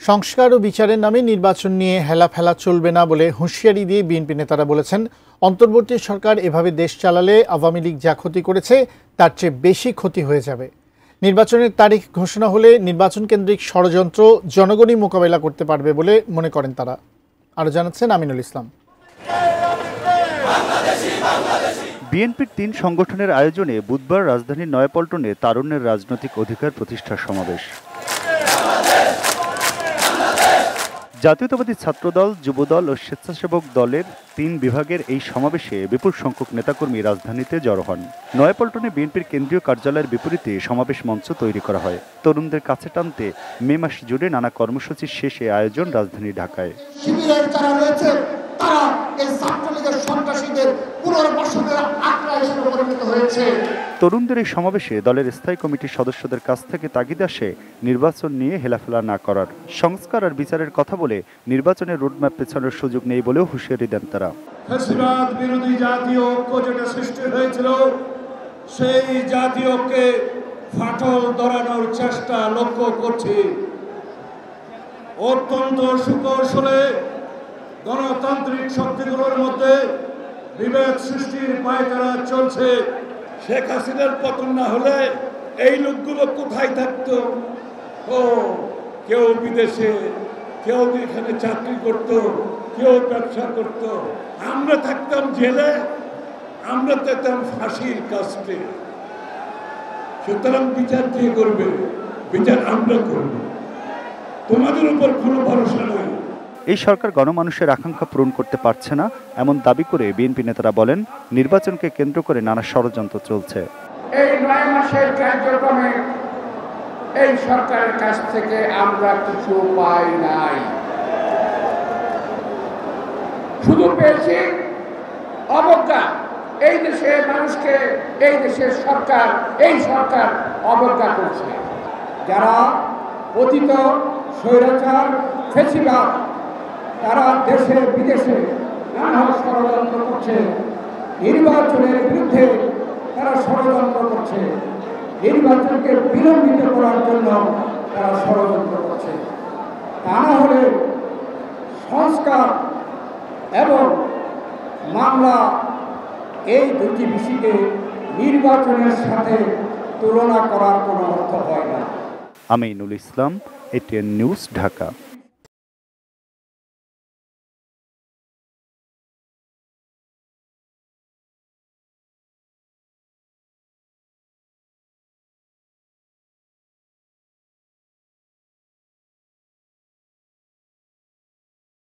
সংস্কার ও বিচারের নামে নির্বাচন নিয়ে হেলাফেলা চলবে না বলে হুঁশিয়ারি দিয়ে বিএনপি নেতারা বলেছেন, অন্তর্বর্তী সরকার এভাবে দেশ চালালে আওয়ামী লীগ যা ক্ষতি করেছে তার চেয়ে বেশি ক্ষতি হয়ে যাবে। নির্বাচনের তারিখ ঘোষণা হলে নির্বাচন কেন্দ্রিক ষড়যন্ত্র জনগণই মোকাবেলা করতে পারবে বলে মনে করেন তারা। আরও জানাচ্ছেন আমিনুল ইসলাম। বিএনপির ৩ সংগঠনের আয়োজনে বুধবার রাজধানীর নয়াপল্টনে তারুণ্যের রাজনৈতিক অধিকার প্রতিষ্ঠার সমাবেশ। জাতীয়তাবাদী ছাত্রদল, যুবদল ও স্বেচ্ছাসেবক দলের ৩ বিভাগের এই সমাবেশে বিপুল সংখ্যক নেতাকর্মী রাজধানীতে জড়ো হন। নয়াপল্টনে বিএনপির কেন্দ্রীয় কার্যালয়ের বিপরীতে সমাবেশ মঞ্চ তৈরি করা হয়। তরুণদের কাছে টানতে মে মাস জুড়ে নানা কর্মসূচির শেষে আয়োজন রাজধানী ঢাকায়। শিবিরের যারা রয়েছে তারা এই ছাত্রলীগের সন্ত্রাসীদের পুনর্বাসনের আখড়া হিসেবে পরিণত হয়েছে। তরুণদের এই সমাবেশে দলের স্থায়ী কমিটির সদস্যদের কাছ থেকে তাগিদ আসে নির্বাচন নিয়ে হেলাফেলা না করার। সংস্কার আর বিচারের কথা বলে নির্বাচনের রোডম্যাপ পেছানোর সুযোগ নেই বলেও হুঁশিয়ারি দেন তারা। ফ্যাসিবাদ বিরোধী জাতীয় ঐক্য যেটা সৃষ্টি হয়েছিল, সেই জাতীয় ঐক্যে ফাটল ধরানোর চেষ্টা লক্ষ্য করছি। অত্যন্ত সুকৌশলে গণতান্ত্রিক শক্তিগুলোর মধ্যে বিভেদ সৃষ্টির পায়তারা চলছে। শেখ হাসিনার পতন না হলে এই লোকগুলো কোথায় থাকতো? ও কেউ বিদেশে, কেউ এখানে চাকরি করত, কেউ ব্যবসা করত। আমরা থাকতাম জেলে, আমরা থাকতাম ফাঁসির কাস্টে। সুতরাং বিচার কে করবে? বিচার আমরা করব। তোমাদের উপর কোনো ভরসা নেই। এই সরকার গণমানুষের আকাঙ্ক্ষা পূরণ করতে পারছে না এমন দাবি করে বিএনপি নেতারা বলেন, নির্বাচনকে কেন্দ্র করে নানা ষড়যন্ত্র চলছে। এই 9 মাসের কার্যক্রমে এই সরকারের কাছ থেকে আমরা কিছু পাই নাই, শুধু পেয়েছি অবজ্ঞা। এই দেশের মানুষকে এই দেশের সরকার, এই সরকার অবজ্ঞা করছে। যারা অতীত স্বৈরাচার ফ্যাসিবাদ, তারা দেশে বিদেশে নানা ষড়যন্ত্র করছে। নির্বাচনের বিরুদ্ধে তারা ষড়যন্ত্র করছে, নির্বাচনকে বিলম্বিত করার জন্য তারা ষড়যন্ত্র করছে। তা না হলে সংস্কার এবং মামলা এই দুটি বিষয়কে নির্বাচনের সাথে তুলনা করার কোনো অর্থ হয় না। Aminul Islam, ATN news, Dhaka.